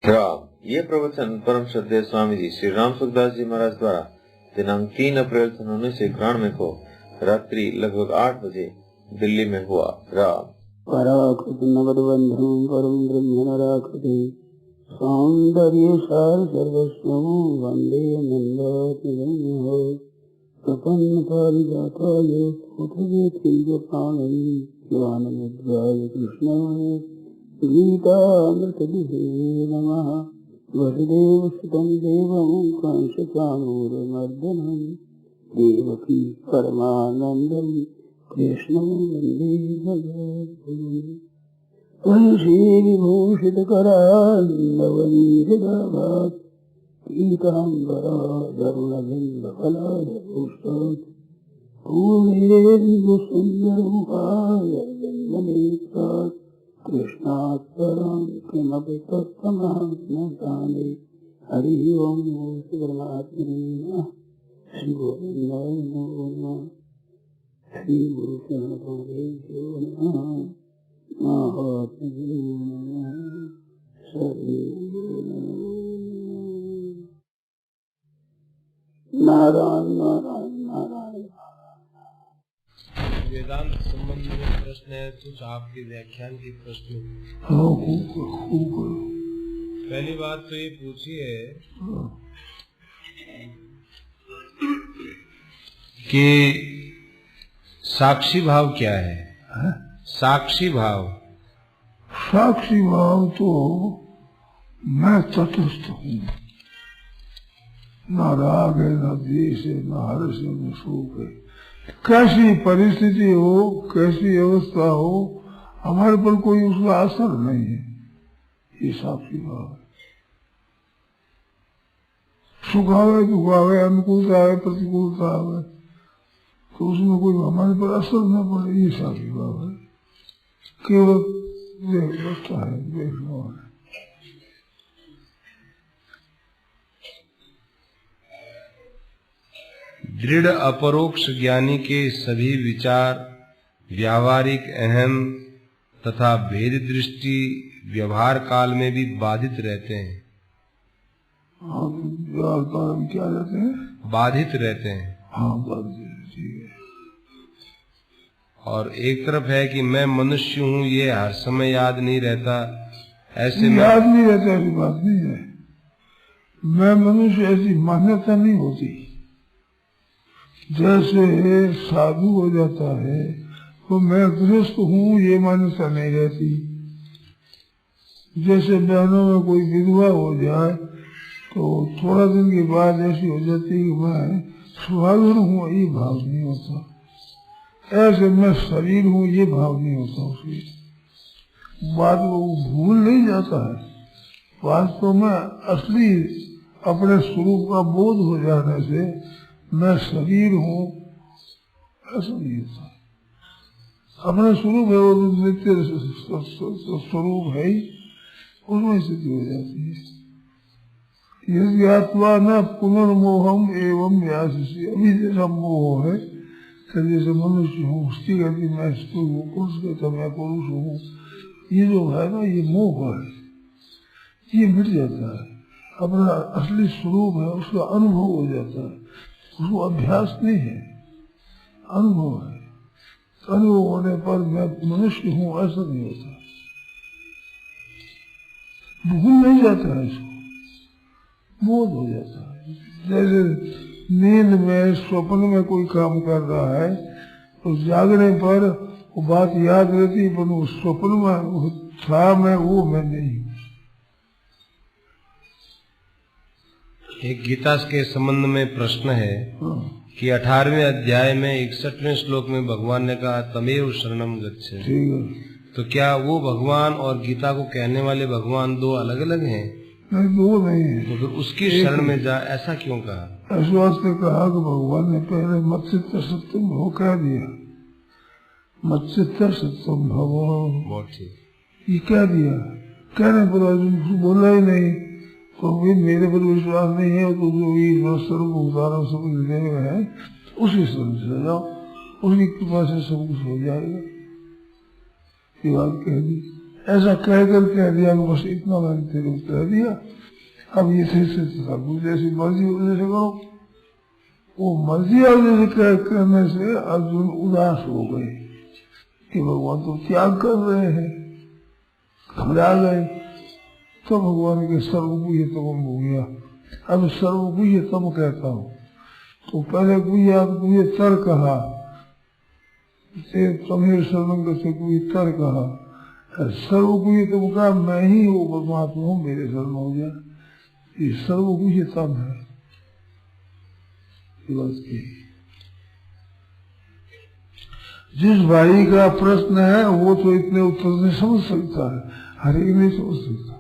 राम। ये प्रवचन परम श्रद्धेय स्वामी जी श्री राम सुखदास जी महाराज द्वारा दिनांक 3 अप्रैल 1991 को रात्रि लगभग 8 बजे दिल्ली में हुआ। राम। पराकृत नगद बंधु परम ब्रह्म नराकृति सौंदर्य सार सर्वस्व वंदे नंदात्मजं प्रपन्न पारिजाताय पुत्रवेत्रीय प्राणै ज्ञानमुद्राय कृष्णाय गीतामृतदुहे नमः। वसुदेवसुतं देवं कंसचाणूरमर्दनं देवकी परमानन्दं कृष्णं वन्दे जगद्गुरुं। वंशीविभूषितकरान्नवनीहृदाभात् पीताम्बराधरुणबिम्बफलाधरोष्टात् पूर्णेन्दुसुन्दरमुखायर्विन्दनेत्रात् कृष्णात् परं किमपि तत्त्वमहं न जाने। हरि ओं नमो परमात्मने नमः। श्री गोविन्दाय नमो नमः। श्री गुरु शरणदेवो नमः। महात्मने नमः। सद्गुरु नमो नारायण नारायण नारायण। वेदांत संबंध में प्रश्न है, कुछ आपके व्याख्यान के प्रश्न। पहली बात तो ये पूछी है कि साक्षी भाव क्या है? साक्षी भाव। साक्षी भाव तो मैं तटस्थ हूँ, न राग है, न द्वेष है, न हर्ष है, न शोक है। कैसी परिस्थिति हो, कैसी अवस्था हो, हमारे पर कोई उसका असर नहीं है। ये साक्षी भाव है। सुख आवे दुख आवे, अनुकूलता आवे प्रतिकूलता आवे, तो उसमें कोई हमारे पर असर न पड़े, ये साक्षी भाव है। केवल बच्चा है, देखना है। दृढ़ अपरोक्ष ज्ञानी के सभी विचार व्यावहारिक अहम तथा भेद दृष्टि व्यवहार काल में भी बाधित रहते हैं। व्यवहार काल में क्या रहते हैं? बाधित रहते हैं। हाँ, बाधित, ठीक है। और एक तरफ है कि मैं मनुष्य हूँ, ये हर समय याद नहीं रहता। ऐसे याद नहीं रहता, ऐसी बात नहीं है। मैं मनुष्य, ऐसी मान्यता नहीं होती। जैसे साधु हो जाता है तो मैं गृहस्थ हूँ, ये मान्यता नहीं रहती। जैसे बहनों में कोई विधवा हो जाए तो थोड़ा दिन के बाद ऐसी हो जाती है कि मैं सुहागन हूँ, ये भाव नहीं होता। ऐसे मैं शरीर हूँ, ये भाव नहीं होता। उसकी बात वो भूल नहीं जाता है। वास्तव में असली अपने स्वरूप का बोध हो जाने से मैं शरीर हूँ, ऐसा नहीं होता। अपना स्वरूप है, वो नित्य स्वरूप है ही, उसमें स्थिति हो जाती है। यदि आत्मा न पुनर्मोहम एवं व्यासी, अभी जैसा मोह है कि जैसे मनुष्य हूँ, उसकी गति मैं स्त्री हूँ, पुरुष कहता मैं पुरुष हूँ, ये जो है ना, ये मोह है, ये मिट जाता है। अपना असली स्वरूप है, उसका अनुभव हो जाता है। उसको अभ्यास नहीं है, अनुभव है। अनुभव होने पर मैं मनुष्य हूँ, ऐसा नहीं होता। भूल नहीं जाता है, इसको बोध हो जाता है। जैसे नींद में, स्वप्न में कोई काम कर रहा है तो जागने पर वो बात याद रहती है, पर वो स्वप्न में था मैं, वो मैं नहीं हूँ। एक गीता के संबंध में प्रश्न है कि 18वें अध्याय में 61वें श्लोक में भगवान ने कहा तमेव शरणम गच्छ। ठीक है। तो क्या वो भगवान और गीता को कहने वाले भगवान दो अलग अलग हैं? नहीं, दो नहीं है। तो फिर उसकी शरण में जा, ऐसा क्यों कहा? इस वास्ते कहा कि भगवान ने पहले मच्चित्त सत्यम भव कह दिया। मच्चित्त सत्यम भव, बहुत ठीक, ये कह दिया। कहने पर अर्जुन कुछ बोला ही नहीं। तो भी मेरे पर विश्वास नहीं है तो जो स्वरूप उदाहरण सब हृदय में है, उसी स्वरूप से जाओ, उसकी कृपा से सब कुछ हो जाएगा। ये बात कह दी। ऐसा कहकर कह दिया कि बस इतना मैंने तेरे को कह दिया, अब ये से जैसी मर्जी जैसे करो। वो मर्जी और जैसे कहने से अर्जुन उदास हो गए कि भगवान तो त्याग कर रहे हैं, घबरा गए। तो भगवान के सर्वगुह्यतम हो गया। अब सर्वगुह्यतम कहता हूँ, तो पहले गुह्यतर कहा, तुम्हें शरण से गुह्यतर कहा, सर्वगुह्यतम का मैं ही वो परमात्मा हूँ, मेरे शरण हो गया। ये सर्वगुह्यतम है। जिस भाई का प्रश्न है वो तो इतने उत्तर नहीं समझ सकता है, हर एक नहीं समझ सकता।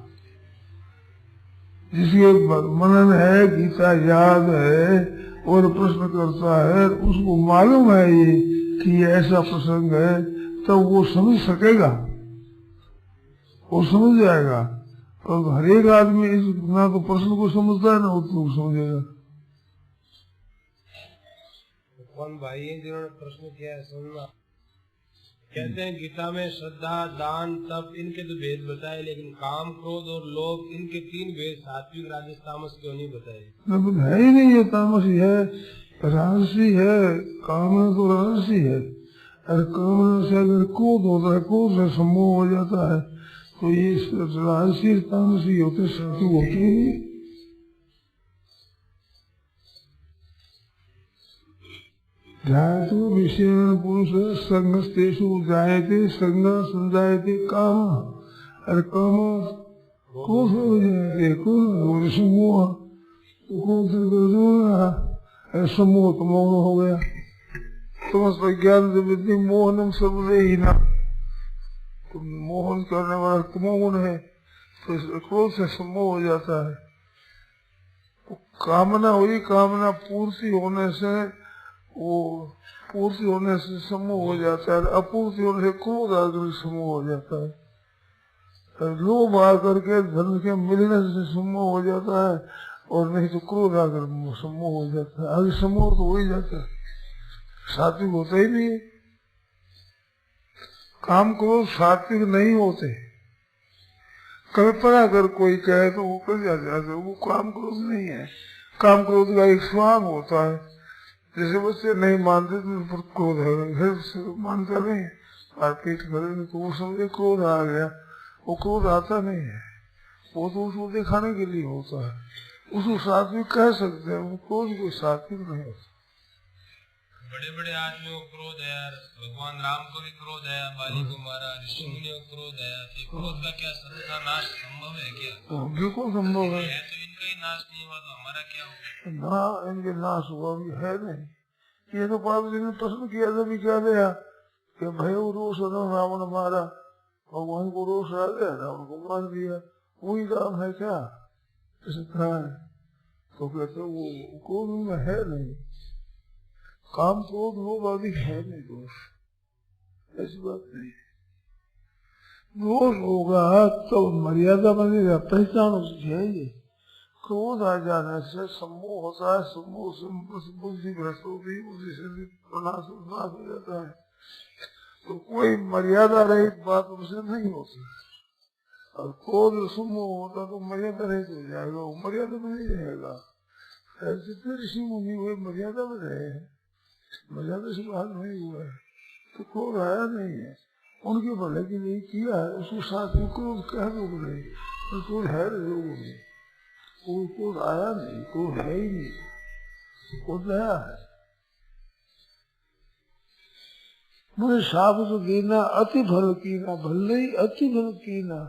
जिसके मनन है, गीता याद है और प्रश्न करता है, उसको मालूम है ये कि ये ऐसा प्रसंग है, तो वो समझ सकेगा, वो समझ जाएगा। और हर एक आदमी ना तो प्रश्न को समझता है ना उत्तर को समझेगा। कौन भाई है जिन्होंने प्रश्न किया है, सुनना। कहते हैं गीता में श्रद्धा, दान, तप इनके तो भेद बताए, लेकिन काम, क्रोध और लोभ इनके 3 भेद सात्विक, राजस, तामस क्यों नहीं बताए? है ही नहीं, ये तामसी है, राजसी है। कामना तो राजसी है। अगर कामना से अगर क्रोध होता है, क्रोध से सम्मोह हो जाता है, तो ये राजसी तामसी होते, सात्विक होते ही। ध्यातो विषयण पुरुष संगस्तेषु जायते संगा संजायते काम। अरे काम क्रोध हो जाते, क्रोध समूह, समूह तो मौन हो गया। समस्त ज्ञान विद्धि मोहनम सर्वदे ही ना, तुम मोहन करने वाला मौन है, तो क्रोध से समूह हो जाता है। तो कामना हुई, कामना पूर्ति होने से वो पूर्ति होने से समूह हो जाता है, अपूर्ति होने से क्रोध आकर समूह हो जाता है। लोभ आकर के धन के मिलने से समूह हो जाता है, और नहीं तो क्रोध आकर समूह हो जाता है। आगे समूह तो हो ही जाता है, सात्विक होता ही नहीं है। काम क्रोध सात्विक नहीं होते। कल्पना कर कोई कहे तो वो कर जाता है, वो काम क्रोध नहीं है। काम क्रोध का एक स्वांग होता है। जैसे बच्चे नहीं मानते तो क्रोध है, फिर मानता नहीं, मारपीट करेंगे तो वो समझे क्रोध आ गया। वो क्रोध आता नहीं है, वो तो उसको दिखाने के लिए होता है। उसको सात्विक कह सकते हैं, वो क्रोध कोई सात्विक नहीं होता। बड़े बड़े आदमियों को क्रोध है, भगवान राम को भी क्रोध है, बाली को मारा, ऋषि मुनियों को क्रोध है। क्रोध का क्या सबका नाश संभव है क्या? बिल्कुल संभव है। तो इनका ही नाश नहीं हुआ तो हमारा क्या होगा? ना, इनके नाश हुआ भी है नहीं। ये तो पार्वती ने प्रश्न किया था भी क्या दिया कि भाई रोष रावण मारा, भगवान को रोष आ गया, रावण को मार दिया, वही राम है क्या? ऐसे कहा है तो कहते वो क्रोध में है नहीं, काम क्रोध लोभ आदि है नहीं दोष, ऐसी बात नहीं। दोष होगा तो मर्यादा बनेगा, पहचान उसकी है। ये क्रोध आ जाने से सम्मोह होता है, सम्मोह से बुद्धि भ्रष्ट होती है, बुद्धि से नाश हो जाता है। तो कोई मर्यादा रहित बात उनसे नहीं होती। और क्रोध सम्मोह होता तो मर्यादा रहित हो जाएगा, वो मर्यादा में नहीं रहेगा। जितने ऋषि मुनि हुए मर्यादा में रहे हैं, मर्यादा से बाहर नहीं हुआ है, तो क्रोध आया नहीं है। उनके भले के लिए किया है, उसको साथ में क्रोध कह दो नहीं, तो क्रोध है लोगों में, क्रोध आया नहीं, क्रोध है ही नहीं, क्रोध नया है। मुझे शाब्द देना अति भल कीना, भल नहीं अति भल कीना,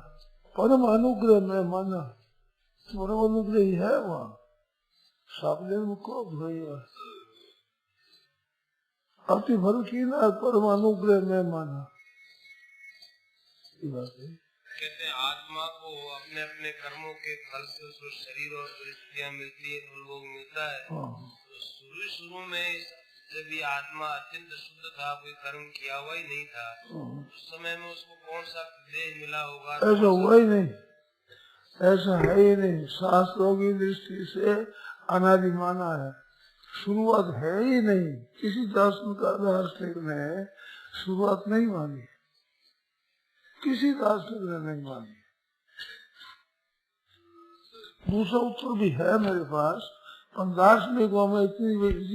परम अनुग्रह में माना, परम अनुग्रह ही है वहाँ। शाब्द में क्रोध होगा, अति भल कीना, परम अनुग्रह में माना। कहते हैं आत्मा को अपने अपने कर्मों के फल से उसको शरीर और परिस्थितियाँ मिलती है, तो लोग मिलता है। तो शुरू में जब ये आत्मा अत्यंत शुद्ध था, कोई कर्म किया हुआ ही नहीं था, उस समय में उसको कौन सा देह मिला होगा? ऐसा हुआ ही नहीं, ऐसा है ही नहीं। शास्त्रों की दृष्टि से अनादि माना है, शुरुआत है ही नहीं। किसी दार्शनिक ने शुरुआत नहीं मानी, किसी दार्शनिक ने नहीं मानी। दूसरा उत्तर भी है मेरे पास, पर दार्शनिकों में इतनी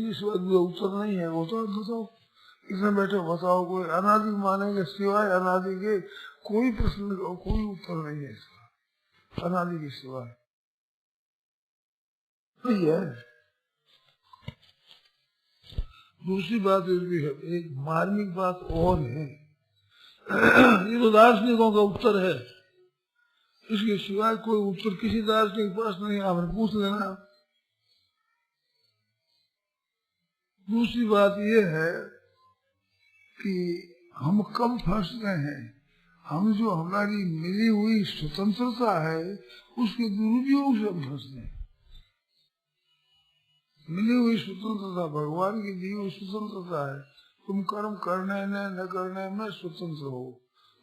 इस बात में उत्तर नहीं है। वो तो बताओ, इसमें बैठे बताओ, कोई अनादि मानेंगे सिवाय अनादि के कोई प्रश्न का कोई उत्तर नहीं है इसका, अनादि के सिवाय है। दूसरी बात भी है, एक मार्मिक बात और है, ये तो दार्शनिकों का उत्तर है, इसके सिवाय कोई उत्तर किसी दार्शनिक के पास नहीं, आपने पूछ लेना। दूसरी बात ये है कि हम कब फंसते हैं, हम जो हमारी मिली हुई स्वतंत्रता है उसके दुरुपयोग से हम फंसते हैं। मिली हुई स्वतंत्रता भगवान की दी हुई स्वतंत्रता है, तुम कर्म करने न करने में स्वतंत्र हो,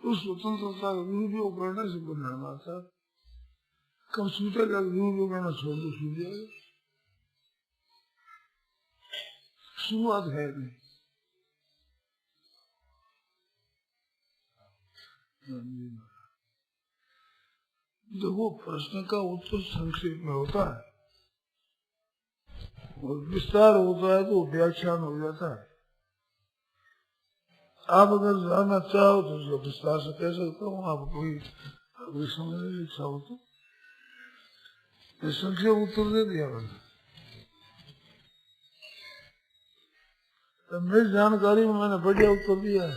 उस स्वतंत्रता का दुरुपयोग करने से परिणाम आता है। कब छूटेगा, दुरुपयोग करना छोड़ दो, छूट जाएगा। शुरुआत है नहीं। देखो, प्रश्न का उत्तर संक्षेप में होता है और विस्तार होता है तो व्याख्यान हो जाता है। आप अगर जानना चाहो तो उसको विस्तार से कह सकता हूँ, आप कोई समझने की इच्छा हो तो संक्षेप उत्तर दे दिया मैंने। तो मेरी जानकारी में मैंने बढ़िया उत्तर दिया है।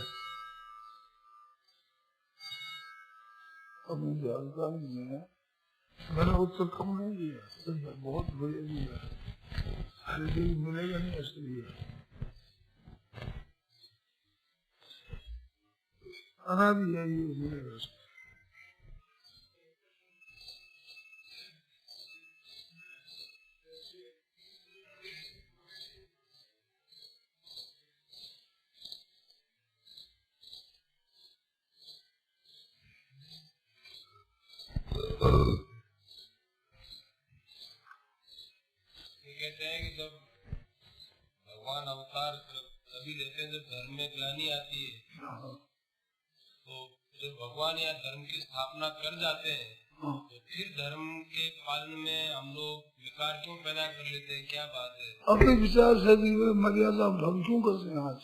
अपनी जानकारी में मैंने उत्तर कम नहीं दिया, बहुत बढ़िया दिया है। हर दिन मिलेगा नहीं ऐसे दिया। अनादि है ये, मिलेगा। कहते हैं कि जब भगवान अवतार तभी लेते हैं जब धर्म में ग्लानि आती है, तो जब भगवान यहाँ धर्म की स्थापना कर जाते हैं तो फिर धर्म के पालन में हम लोग विकार क्यों पैदा कर लेते हैं, क्या बात है? अपने विचार से मर्यादा भंग क्यों करते हैं? आज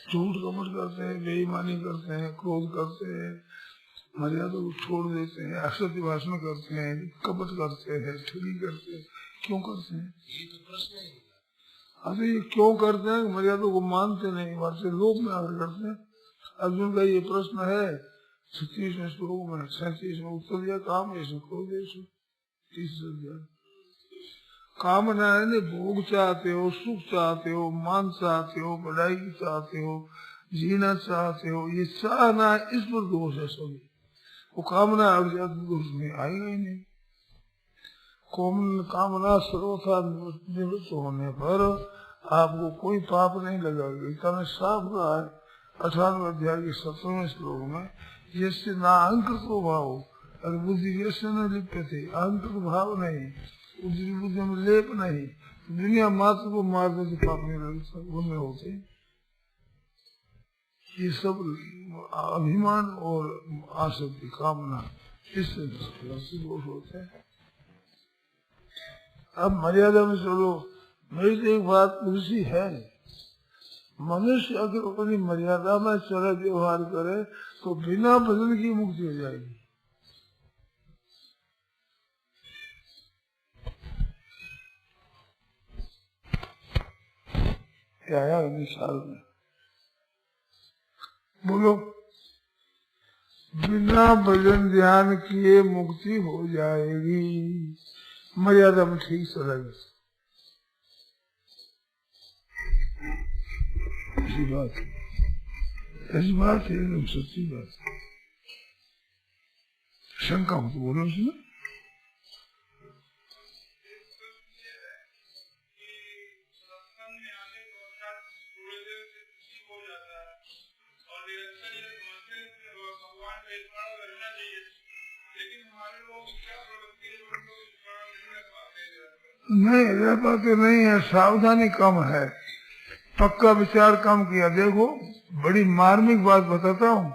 झूठ कपट करते हैं, बेईमानी करते हैं, क्रोध करते हैं, मर्यादा को छोड़ देते हैं, असत्य भाषण करते हैं, कपट करते हैं, ठगी करते हैं। क्यों करते हैं? ये तो प्रश्न है। अरे ये क्यों करते हैं? मर्यादा को मानते नहीं, मानते लोभ में आकर करते हैं। अर्जुन का ये प्रश्न है 36वें श्लोक में, 37 में उत्तर दिया, काम ऐसे क्रोधेश। कामना है ना, भोग चाहते हो, सुख चाहते हो, मान चाहते हो, बढ़ाई चाहते हो, जीना चाहते हो, ये चाहना इस पर दोष है सभी। वो कामना अड़ जाती दोष में आएगा ही नहीं। कामना सर्वथा निवृत्त होने पर आपको कोई पाप नहीं लगेगा। गीता में साफ कहा है 18वें अध्याय के 17वें श्लोक में, यस्य ना अहंकृत भाव और बुद्धि यस्य न लिप्यते, अहंकृत भाव नहीं, बुद्धि में लेप नहीं, दुनिया मात्र को मार दे तो पाप नहीं लगते होते। ये सब अभिमान और आसक्ति, कामना, इससे दोष होते हैं। अब मर्यादा में चलो। मेरी तो एक बात दूसरी है, मनुष्य अगर अपनी मर्यादा में चले व्यवहार करे तो बिना बदल की मुक्ति हो जाएगी। क्या आया साल में? बोलो, बिना भजन ध्यान किए मुक्ति हो जाएगी, मर्यादा में ठीक चलेगी। ऐसी बात है, एकदम सच्ची बात है। शंका हो तो बोलो उसमें। नहीं रह पाते नहीं है, सावधानी कम है, पक्का विचार कम किया। देखो, बड़ी मार्मिक बात बताता हूँ,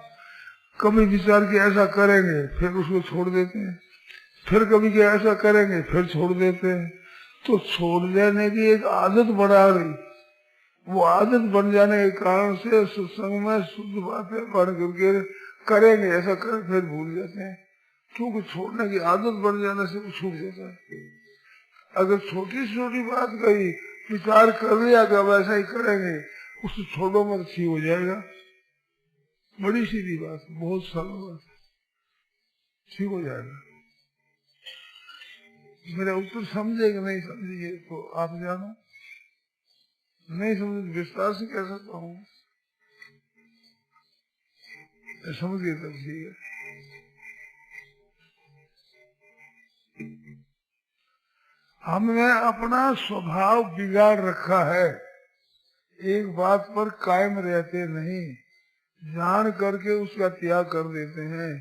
कभी विचार कि ऐसा करेंगे फिर उसको छोड़ देते हैं, फिर कभी कि ऐसा करेंगे फिर छोड़ देते हैं। तो छोड़ देने की एक आदत बना गई, वो आदत बन जाने के कारण से सत्संग में शुद्ध बातें पढ़ करके करेंगे ऐसा कर फिर भूल जाते हैं, क्योंकि छोड़ने की आदत बन जाने से वो छूट जाता है। अगर छोटी छोटी बात कही, विचार कर लिया कि अब ऐसा ही करेंगे, उसको छोड़ो मत, ठीक हो जाएगा। बड़ी सीधी बात, बहुत सरल बात, ठीक हो जाएगा। मेरा उत्तर समझे कि नहीं समझिए तो आप जानो, नहीं समझे विस्तार से कह सकता हूँ, समझ गए तब ठीक है। हमने अपना स्वभाव बिगाड़ रखा है, एक बात पर कायम रहते नहीं, जान करके उसका त्याग कर देते हैं।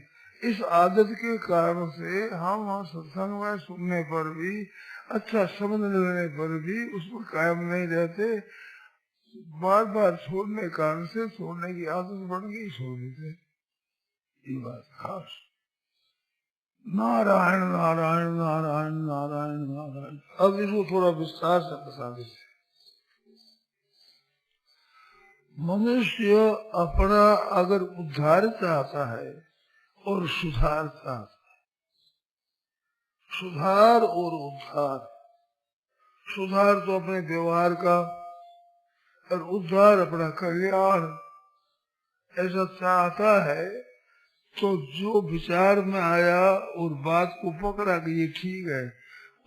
इस आदत के कारण से हम सत्संग में सुनने पर भी, अच्छा समझ लेने पर भी उस पर कायम नहीं रहते, बार बार छोड़ने के कारण से छोड़ने की आदत बढ़ गई, छोड़ देते। ये बात खास। नारायण नारायण नारायण नारायण नारायण। अब इसको थोड़ा विस्तार से बता देते। मनुष्य अपना अगर उद्धार चाहता है और सुधार चाहता है, सुधार और उद्धार, सुधार तो अपने व्यवहार का और उद्धार अपना कल्याण ऐसा चाहता है, तो जो विचार में आया और बात को पकड़ा कि ये ठीक है,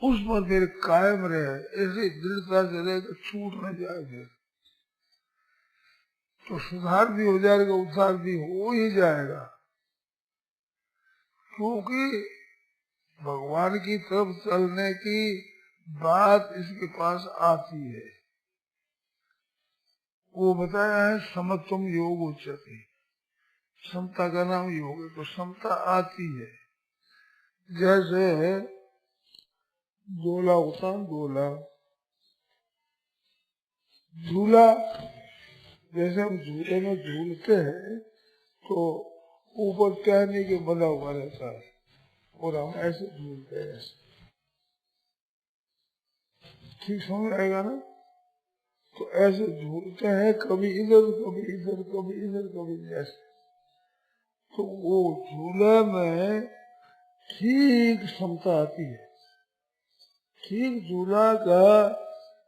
उस पर फिर कायम रहे, ऐसे दृढ़ता से रहे कि छूट न जाए, फिर तो सुधार भी हो जाएगा, उद्धार भी हो ही जाएगा। क्योंकि भगवान की तरफ चलने की बात इसके पास आती है। वो बताया है समत्वम योग उच्यते, समता का नाम योग है, तो समता आती है। जैसे झूला होता है, झूला झूला जैसे हम झूले में झूलते हैं तो ऊपर टहनी के बना हुआ रहता है और हम ऐसे झूलते हैं, ठीक समझ आएगा ना। तो ऐसे झूलते हैं, कभी इधर कभी इधर कभी इधर कभी ऐसे, तो वो झूले में ठीक समता आती है, ठीक झूला का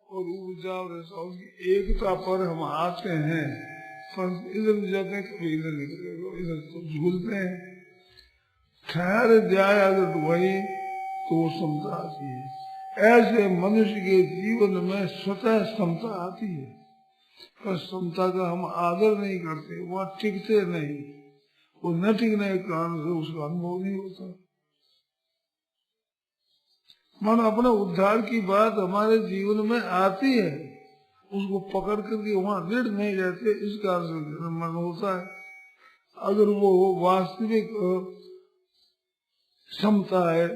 और ऊर्जा और उसकी एकता पर हम आते हैं, पर इधर जाते हैं कभी इधर निकले, इधर तो झूलते हैं। ठहर जाए अगर वही तो समता आती है। ऐसे मनुष्य के जीवन में स्वतः समता आती है, पर समता का हम आदर नहीं करते, वह टिकते नहीं, वो न टिकने के कारण से उसका अनुभव नहीं होता। मन अपने उद्धार की बात हमारे जीवन में आती है, उसको पकड़ करके वहां दृढ़ नहीं रहते, इस कारण से मन होता है। अगर वो वास्तविक क्षमता है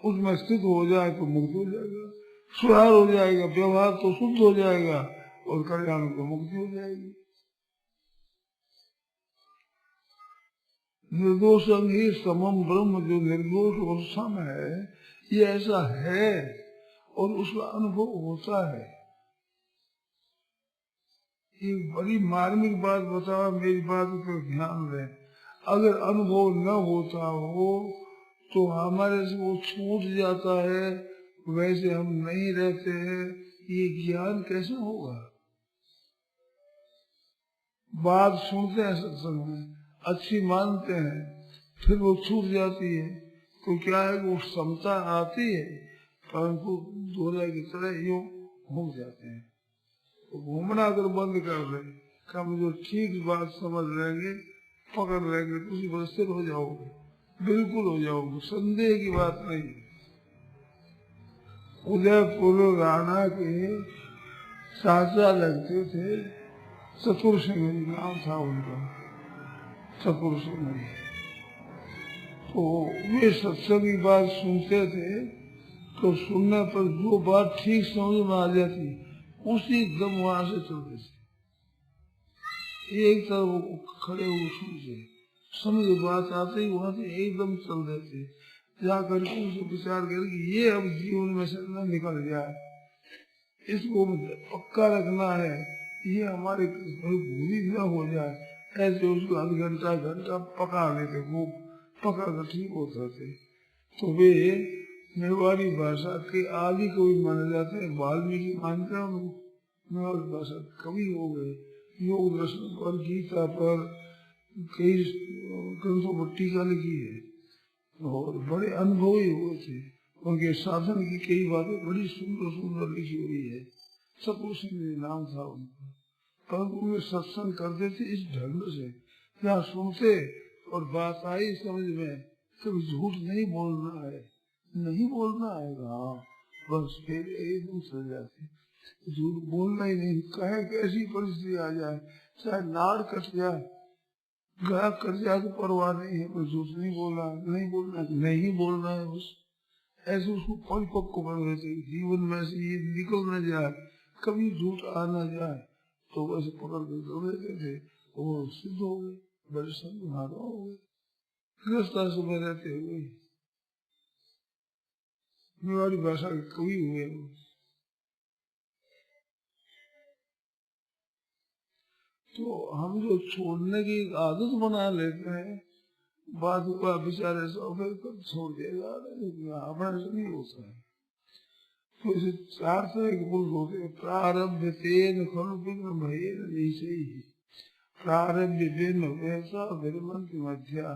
उसमें स्थित हो जाए तो मुक्त हो जाएगा, सुधार हो जाएगा, व्यवहार तो शुद्ध हो जाएगा और कल्याण को मुक्ति हो जाएगी। निर्दोषं ही समम ब्रह्म, जो निर्दोष और सम है, ये ऐसा है और उसका अनुभव होता है। एक बड़ी मार्मिक बात बताओ, मेरी बात पर ध्यान दें। अगर अनुभव न होता हो तो हमारे से वो छूट जाता है, वैसे हम नहीं रहते हैं, ये ज्ञान कैसे होगा। बात सुनते हैं सत्संग में, अच्छी मानते हैं, फिर वो छूट जाती है, तो क्या है वो समता आती है, परंतु दोहरा की तरह यूं घूम जाते हैं। तो घूमना अगर बंद कर दें, कम जो ठीक बात समझ लेंगे, पकड़ लेंगे, तो उसी पर स्थिर हो जाओगे, बिल्कुल हो जाओगे, संदेह की बात नहीं। उदयपुर राणा के चाचा लगते थे, चतुर सिंह नाम था उनका, चतुर सिंह। तो वे सत्संग की बात सुनते थे, तो सुनने पर जो बात ठीक समझ में आ जाती उसी दम वहां से चलते थे, एक तरफ खड़े हुए सुनते, समझ बात आते ही वहां से एकदम चल देते, जा करके उसे विचार करके ये अब जीवन में से न निकल जाए, इसको पक्का रखना है, ये हमारे भूली न हो जाए। ऐसे उसको आध घंटा घंटा पका लेते, वो पका कर ठीक होते थे। तो वे मेवाड़ी भाषा के आदि कवि माने जाते हैं, वाल्मीकि मानते हैं उनको, मेवाड़ी भाषा कवि हो गए। योग दर्शन पर, गीता पर कई ग्रंथों पर टीका लिखी है और बड़े अनुभवी हुए थे। उनके साधन की कई बातें बड़ी सुंदर सुंदर लिखी हुई है। सतगुरु सिंह नाम था उनका, परंतु वे सत्संग करते थे इस ढंग से, जहाँ सुनते और बात आई समझ में, कभी झूठ नहीं बोलना है, नहीं बोलना है, हाँ बस फिर एकदम चल जाते, झूठ बोलना ही नहीं। कहे कैसी परिस्थिति आ जाए, चाहे नाड़ कट जाए, गला कट जाए तो परवाह नहीं है, पर झूठ नहीं बोलना, नहीं बोलना, नहीं बोलना है बस। ऐसे उसको परिपक्व बन देते, जीवन में से ये निकल न जाए, कभी झूठ आ न जाए, तो वैसे पकड़ के दो देते थे, तो वो सिद्ध हो गए, बड़े संत महात्मा हो गए। गृहस्थ में रहते हुए मेवाड़ी भाषा के कवि हुए। तो हम जो छोड़ने की आदत बना लेते हैं, बात हुआ बेचारे सब छोड़ देगा, अपना से नहीं होता है। तो इसे चार तरह के पुरुष होते हैं, प्रारब्ध तेन खलु विघ्न भयेन निशयि, प्रारब्ध तेन वैसा विरमन्ति मध्या,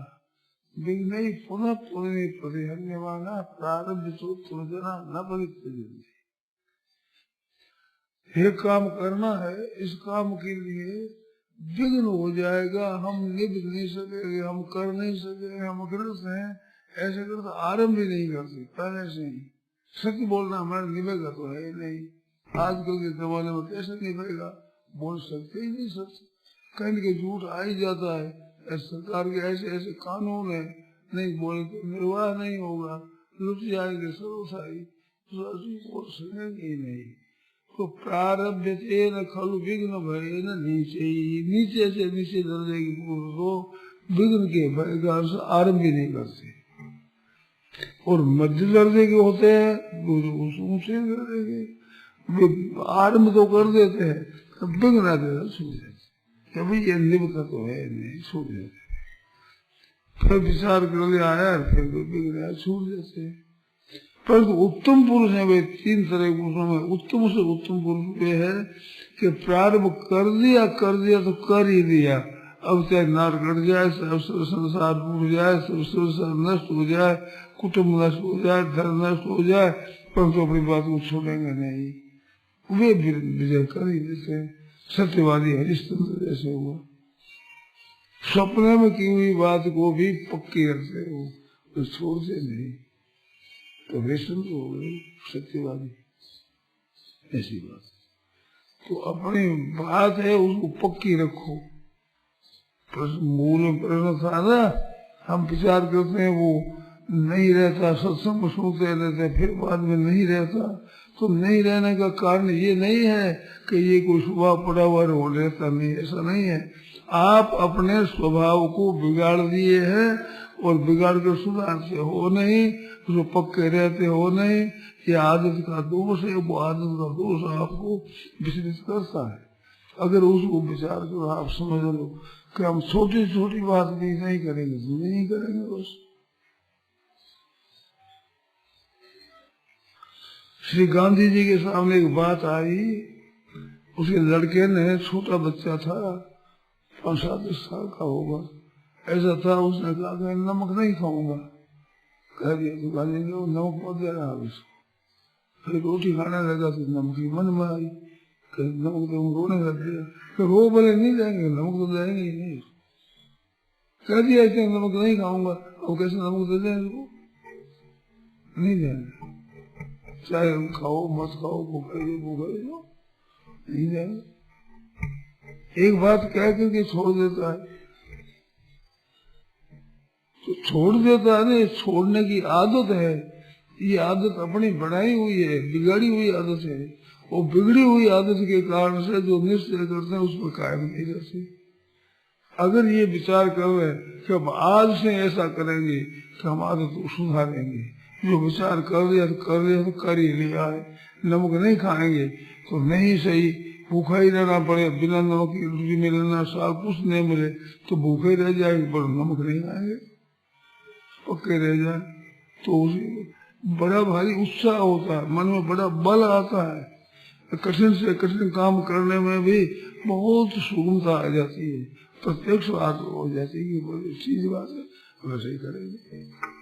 विघ्नै पुनः पुनः परिहन्यमाना, प्रारब्ध तो तुलजना न परित्यजन्ति। ये काम करना है, इस काम के लिए विघ्न हो जाएगा, हम निभ नहीं सकेंगे, हम कर नहीं सकेंगे, हम ग्रस्त हैं, ऐसे करते आरंभ भी नहीं करते पहले से ही। सत्य बोलना हमारा निभेगा तो है नहीं, आजकल के जमाने में कैसे निभेगा, बोल सकते ही नहीं सत्य, कहीं के झूठ आ ही जाता है। सरकार के ऐसे ऐसे कानून है, नहीं बोले तो निर्वाह नहीं होगा, लुट जाएंगे सर्वसाई, बोल सकेंगे ही नहीं। तो प्रारब्ध तेन खलु विघ्न भयेन निशयि, नीचे से नीचे दर्जे के पुरुष को विघ्न के भय का आरंभ भी नहीं करते, और मध्य दर्जे के होते हैं ऊंचे दर्जे के आरंभ तो कर देते हैं, तब विघ्न आते छूट जाते, कभी ये निभता तो है नहीं, छूट जाते। फिर विचार कर लिया आया, फिर विघ्न छूट जाते। परंतु उत्तम पुरुष है वे तीन तरह के पुरुषों में उत्तम से उत्तम पुरुष वे है कि प्रारंभ कर दिया तो कर ही दिया, अब चाहे नार कट जाए, सब संसार टूट जाए, सब संसार नष्ट हो जाए, कुटुंब नष्ट हो जाए, धर्म नष्ट हो जाए, परंतु अपनी बात को छोड़ेंगे नहीं, वे विजय कर ही देते। सत्यवादी हरिश्चंद्र जैसे हुआ, सपने में की हुई बात को भी पक्की रखते हो, तो छोड़ते नहीं, तो हरिश्चंद्र हो गए सत्यवादी, ऐसी बात। तो अपनी बात है उसको पक्की रखो। मूल में प्रश्न था ना, हम विचार करते हैं वो नहीं रहता, सत्संग सुनते रहते, फिर बाद में नहीं रहता, तो नहीं रहने का कारण ये नहीं है कि ये कोई स्वभाव पड़ा हुआ हो रहता नहीं, ऐसा नहीं है। आप अपने स्वभाव को बिगाड़ दिए हैं और बिगाड़ कर सुधारते हो नहीं, जो पक्के रहते हो नहीं, ये आदत का दोष है, वो आदत का दोष आपको विचलित करता है। अगर उसको विचार करो, आप समझ लो कि हम छोटी छोटी बात भी नहीं करेंगे, नहीं करेंगे बस। श्री गांधी जी के सामने एक बात आई, उसके लड़के ने, छोटा बच्चा था, 5-7 साल का होगा, ऐसा था, उसने कहा कि नमक नहीं खाऊंगा, कह दिया तो गाली दो, नमक मत दे रहा उसको। फिर रोटी खाने लगा तो नमक की मन में आई, नमक तो रोने लग गया, तो रो बोले नहीं जाएंगे, नमक तो जाएंगे ही नहीं, कह दिया ऐसे नमक नहीं खाऊंगा, अब कैसे नमक दे दें उसको, नहीं जाएंगे, चाहे हम खाओ मत खाओ, भूखे नहीं जाएंगे। एक बात कह करके छोड़ देता है, तो छोड़ देता है ना, छोड़ने की आदत है, ये आदत अपनी बनाई हुई है, बिगाड़ी हुई आदत है, और बिगड़ी हुई आदत के कारण से जो निश्चय करते हैं उस पर कायम नहीं रहते। अगर ये विचार कर रहे कि हम आज से ऐसा करेंगे कि हम आदत को सुधारेंगे, जो विचार कर लिया तो कर ही लिया है, नमक नहीं खाएंगे तो नहीं सही, भूखा ही रहना पड़े, बिना नमक की रोटी मिलना साल कुछ नहीं मिले तो भूखे रह जाएंगे, पर नमक नहीं खाएंगे, पक्के रह जाए तो उसे बड़ा भारी उत्साह होता है, मन में बड़ा बल आता है, कठिन से कठिन काम करने में भी बहुत सुगमता आ जाती है, प्रत्यक्ष बात हो जाती है कि बड़ी चीज बात है, वैसे ही करेंगे।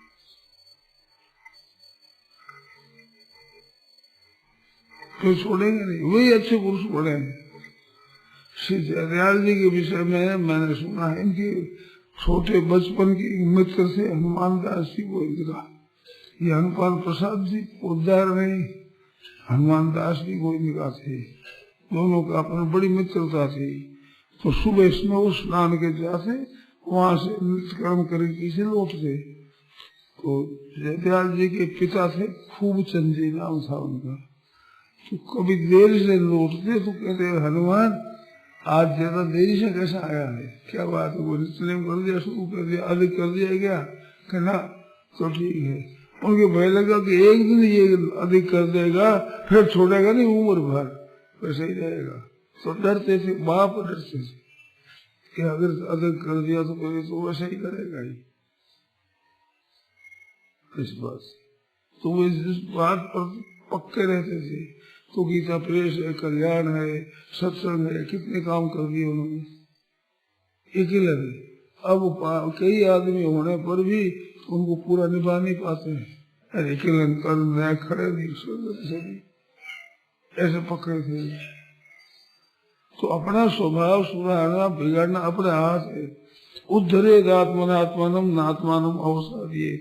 तो छोड़ेंगे नहीं, वही अच्छे पुरुष बने हैं। श्री दयाल जी के विषय में मैंने सुना है, इनके छोटे बचपन के मित्र से हनुमान दास जी को इनका, ये हनुमान प्रसाद जी उद्धार नहीं, हनुमान दास जी को इनका थे, दोनों का अपना बड़ी मित्रता थी। तो सुबह स्नो स्नान के जाते, वहां से नित्य कर्म करके से लौटते। तो जयदयाल जी के पिता थे खूब चंद जी नाम था उनका, तो कभी देर से लौटते तो कहते हनुमान आज ज्यादा देरी से कैसा आया है, क्या बात है, वो नित्यनेम कर दिया, शुरू कर दिया, अधिक कर दिया क्या, कहना तो ठीक है। उनके भय लगा कि एक दिन ये अधिक कर देगा फिर छोड़ेगा नहीं उम्र भर, वैसे ही रहेगा, तो डरते थे, बाप डरते थे कि अगर अधिक कर दिया तो वैसे ही करेगा ही। इस बात तो वो इस बात पर पक्के रहते थे। तो गीता प्रेस है, कल्याण है, सत्संग है, कितने काम कर दिए उन्होंने अकेले में। अब कई आदमी होने पर भी उनको पूरा निभा नहीं पाते हैं, अरे अकेले कर खड़े नहीं, ऐसे पकड़े थे। तो अपना स्वभाव सुधारना बिगाड़ना अपने हाथ है। उद्धरे आत्मनात्मानम नात्मानम अवसादिये,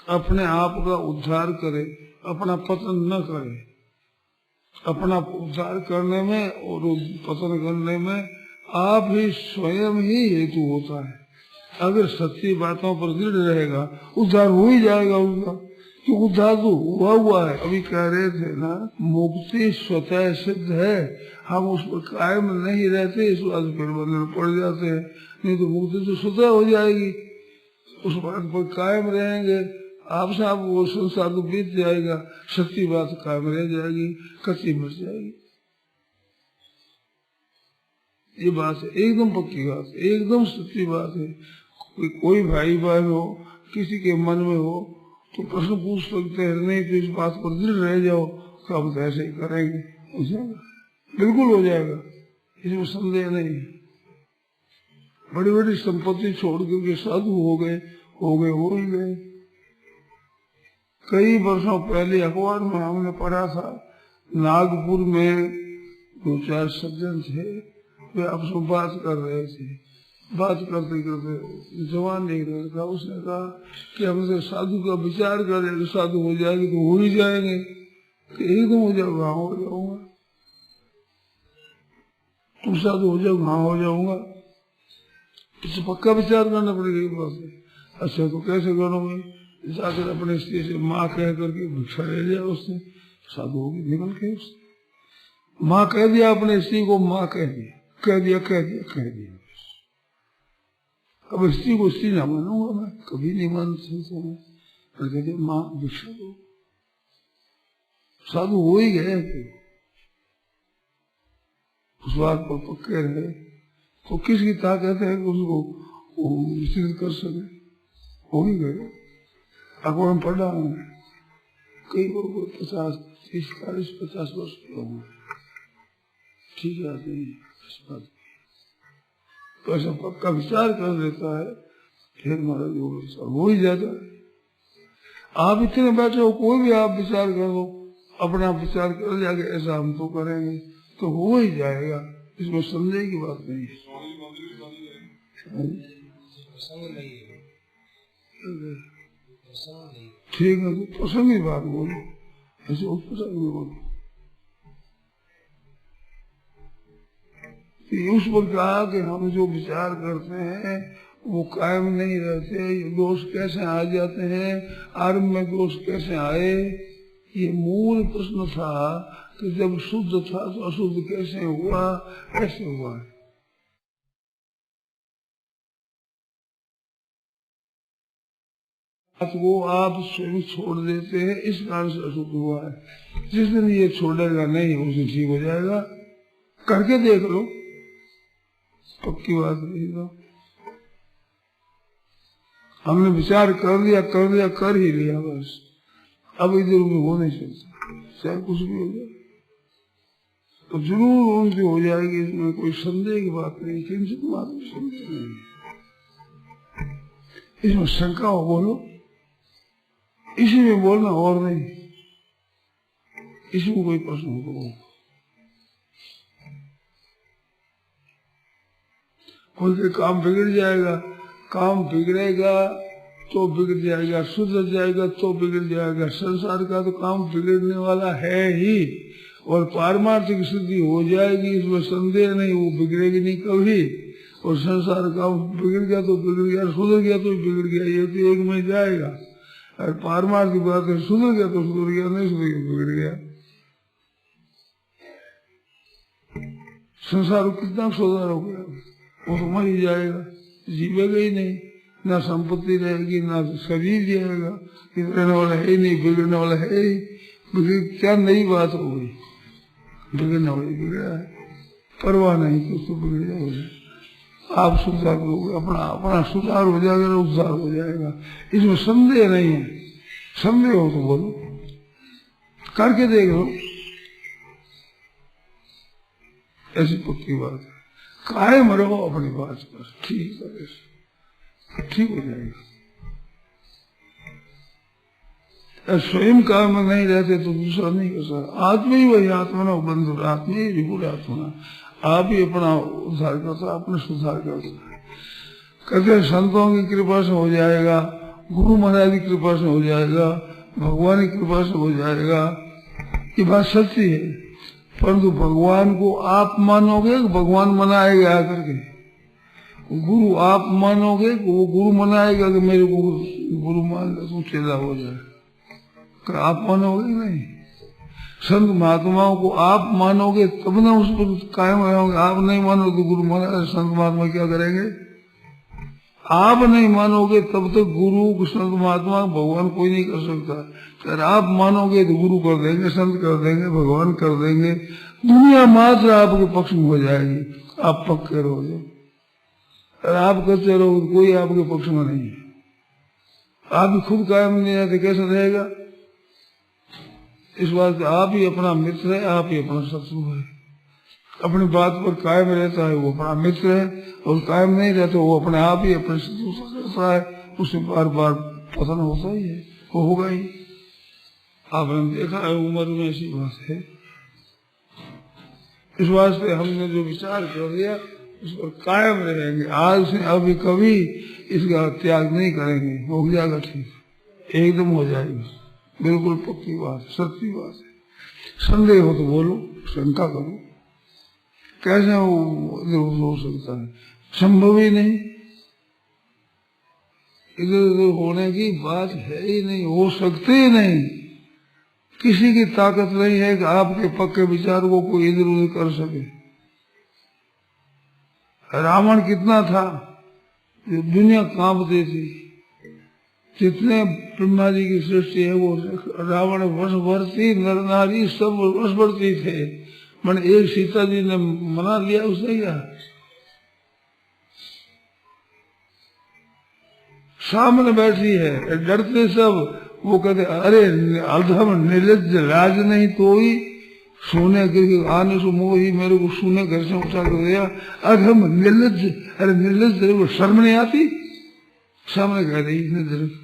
अपने आप का उद्धार करे, अपना पतन न करे। अपना उद्धार करने में और पतन करने में आप ही स्वयं ही हेतु होता है। अगर सच्ची बातों पर दृढ़ रहेगा उद्धार हो ही जाएगा उनका, तो उद्धार तो हुआ है। अभी कह रहे थे ना, मुक्ति स्वतः सिद्ध है, हम उस पर कायम नहीं रहते, इस बात पर बंधन पड़ जाते हैं। नहीं तो मुक्ति तो स्वतः हो जाएगी, उस बात पर कायम रहेंगे, आप साहब वो संसार तो बीत जाएगा, सच्ची बात कायम रह जाएगी, कच्ची मर जाएगी। ये बात है, एकदम पक्की बात है, एकदम सच्ची बात है। कोई भाई बहन हो, किसी के मन में हो तो प्रश्न पूछ सकते हैं, नहीं तो इस बात पर दृढ़ रह जाओ कि हम तो ऐसे ही करेंगे, हो जाएगा, बिल्कुल हो जाएगा, इसमें संदेह नहीं है। बड़ी बड़ी संपत्ति छोड़ करके साधु हो गए हो ही गए। कई वर्षों पहले अखबार में हमने पढ़ा था, नागपुर में 2-4 सज्जन थे, वे आपस में बात कर रहे थे। बात करते करते जवान एक लड़का, उसने कहा कि हमसे साधु का विचार करें, साधु हो जाएंगे तो हो ही जाएंगे, कि एकदम हो जाओ, हाँ हो जाऊंगा, तुम साधु हो जाओ, हाँ हो जाऊंगा। इसे पक्का विचार करना पड़ेगा बात है। अच्छा तो कैसे करोगे, जाकर अपने स्त्री से माँ कह करके भिक्षा ले लिया, उसने साधु होगी, निकल के उसने माँ कह दिया, अपने स्त्री को माँ कह दिया। अब स्त्री को स्त्री ना मानूंगा मैं, कभी नहीं मान सकता मैं, पर कह दिया माँ भिक्षा दो, साधु हो ही गए। उस बात पर पक्के रहे तो किसकी ताकत है कि उसको विचलित कर सके, हो ही गए। अखबार में पढ़ा हूँ, कई लोग 50 वर्ष के होंगे, ठीक है आते हैं इस बात, तो ऐसा पक्का विचार कर लेता है, फिर महाराज हो ही जाता है। आप इतने बैठे हो, कोई भी आप विचार करो, अपना विचार कर जाके ऐसा हम तो करेंगे तो हो ही जाएगा, इसमें संदेह की बात नहीं है। ठीक है, तो प्रसंग की बात बोलो, ऐसे उपसंग में बोलो। उस पर कहा कि हम जो विचार करते हैं वो कायम नहीं रहते, ये दोष कैसे आ जाते हैं, आरंभ में दोष कैसे आए, ये मूल प्रश्न था कि जब शुद्ध था तो अशुद्ध कैसे हुआ, ऐसे हुआ है। को आप स्वयं छोड़ देते हैं, इस कारण से अशुद्ध हुआ है। जिस दिन ये छोड़ेगा नहीं उस दिन ठीक हो जाएगा। करके देख लो, पक्की बात नहीं। तो हमने विचार कर लिया कर ही लिया बस। अब इधर उधर हो नहीं सकता, चाहे कुछ भी हो जाए तो जरूर उनकी हो जाएगी, इसमें कोई संदेह की बात नहीं, किंचित मात्र संदेह नहीं। इसमें शंका हो बोलो, इसी में बोलना और नहीं, इसमें कोई प्रश्न हो। कोई के काम बिगड़ जाएगा, काम बिगड़ेगा तो बिगड़ जाएगा, सुधर जाएगा तो बिगड़ जाएगा। संसार का तो काम बिगड़ने वाला है ही, और पारमार्थिक सिद्धि हो जाएगी इसमें संदेह नहीं, वो बिगड़ेगी नहीं कभी। और संसार का बिगड़ गया तो बिगड़ गया, सुधर गया तो बिगड़ गया, ये तो एक में जाएगा। और पारमार्थिक बात है, सुधर गया तो सुधर गया, नहीं सुधर गया बिगड़ गया। संसार कितना सुधार हो गया, वो तो मर ही जाएगा, जीवेगा ही नहीं, ना संपत्ति रहेगी ना शरीर जाएगा, रहने वाला है ही नहीं, बिगड़ने वाला है ही। बिगड़ क्या नई बात हो गई, बिगड़ने वाली बिगड़ा है, परवाह नहीं कि उसको बिगड़ जाएगा। आप सुधार करोगे, अपना सुधार हो जाएगा, उद्धार हो जाएगा, इसमें संदेह नहीं है। संदेह हो तो बोलो, करके देख लो, ऐसी पक्की बात है। कायम रहो अपनी बात पर, ठीक है, ठीक हो जाएगा। स्वयं काम में नहीं रहते तो दूसरा नहीं कर सकता। आत्मा ही वही आत्मा ना बंधु, आत्मा ही विपुल आत्मा। आप ही अपना उद्धार करता, अपने सुधार करता। कहते संतों की कृपा से हो जाएगा, गुरु महाराज की कृपा से हो जाएगा, भगवान की कृपा से हो जाएगा, ये बात सच्ची है। परंतु भगवान को आप मानोगे, भगवान मनाएगा आकर के। गुरु आप मानोगे, वो गुरु मनाएगा कि मेरे को गुरु मान ले, तुम चेला हो जाए। आप मानोगे नहीं। संत महात्माओं को आप मानोगे तब ना उस पर कायम रहोगे। आप नहीं मानोगे तो गुरु महाराज संत महात्मा क्या करेंगे? आप नहीं मानोगे तब तक गुरु संत महात्मा भगवान कोई नहीं कर सकता। अगर आप मानोगे तो गुरु कर देंगे, संत कर देंगे, भगवान कर देंगे, दुनिया मात्र आपके पक्ष में हो जाएगी। आप पक्के रहोगे। अगर आप करते रहो तो कोई आपके पक्ष में नहीं है। आप भी खुद कायम नहीं रहते, कैसे रहेगा? इस बात आप ही अपना मित्र है, आप ही अपना शत्रु है। अपनी बात पर कायम रहता है वो अपना मित्र है, और कायम नहीं रहता वो अपने आप ही अपने शत्रु से करता है। उससे बार बार पतन होता ही है, वो होगा ही। आपने देखा है उम्र में ऐसी बात है। इस वास्ते हमने जो विचार कर लिया उस पर कायम रहेंगे। आज से अभी कभी इसका त्याग नहीं करेंगे, हो जाएगा ठीक, एकदम हो जाएगा। बिल्कुल पक्की बात है, सच्ची बात है। संदेह हो तो बोलो, शंका करो, कैसे हो सकता है? संभव ही नहीं, इधर उधर होने की बात है ही नहीं, हो सकते ही नहीं। किसी की ताकत नहीं है कि आपके पक्के विचार को कोई इधर उधर कर सके। रावण कितना था, जो दुनिया कांपती थी। जितने ब्रह्मा जी की सृष्टि है वो रावण वशवर्ती, नर नारी सब वशवर्ती थे। मैंने एक सीता जी ने मना लिया, उसने क्या सामने बैठी है, डरते सब। वो कहते अरे अधम निर्लज्ज, लाज नहीं तो ही सोने के आने से मोह ही मेरे को सोने घर से उठा कर दिया। अधम निर्लज्ज, अरे निर्लज्ज तेरे को शर्म नहीं आती? सामने कह रही निर्लज्ज,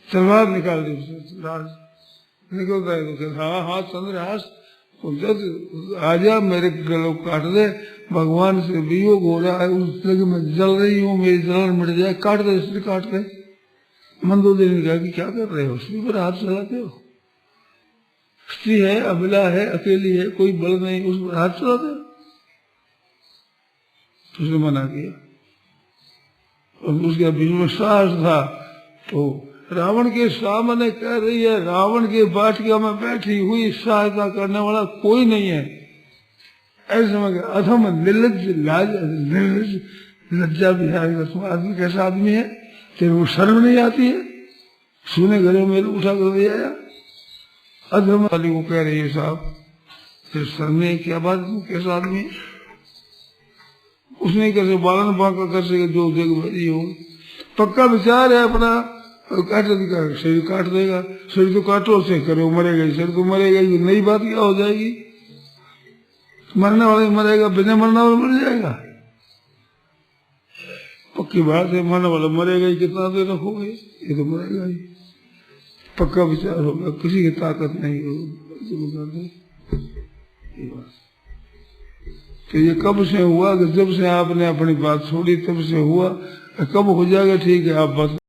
तलवार निकाल दी, निकलता है तो कहता हाँ हाँ चंद्रहास, आजा मेरे गलों काट दे, भगवान से वियोग हो रहा है, उस तरह मैं जल रही हूँ, मेरी जलन मिट जाए, काट दे, इसलिए काट दे। मंदोदरी ने कहा कि क्या कर रहे हो, स्त्री पर हाथ चलाते हो? स्त्री है, अबला है, अकेली है, कोई बल नहीं, उस पर हाथ चलाते हो? उसने मना किया। और उसके बीच में साहस था तो रावण के सामने कह रही है, रावण के बाटिका में बैठी हुई सहायता करने वाला कोई नहीं है। ऐसे में अधम निर्लज्ज, लाज निर्लज्ज, लज्जा भी आएगा। तुम आदमी कैसा आदमी है, तेरे को शर्म नहीं आती है? सुने घरे मेरे उठा कर ले आया। अधर्म वाली को कह रही है साहब फिर सर में क्या बात तू कैसा आदमी है? उसने कैसे बालन बांका कर सके जो देख बड़ी हो। पक्का विचार है अपना काट देगा शरीर काट देगा। शरीर तो काटो से करो मरेगा शरीर तो मरेगा ही। नई बात क्या हो जाएगी? मरने वाले मरेगा बिना मरने वाला मर जाएगा। पक्की बात है मरने वाला मरेगा ही। कितना देर रखोगे? ये तो मरेगा ही। पक्का विचार होगा किसी की ताकत नहीं होगी। तो ये कब से हुआ कि जब से आपने अपनी बात छोड़ी तब से हुआ। कब हो जाएगा ठीक है आप बात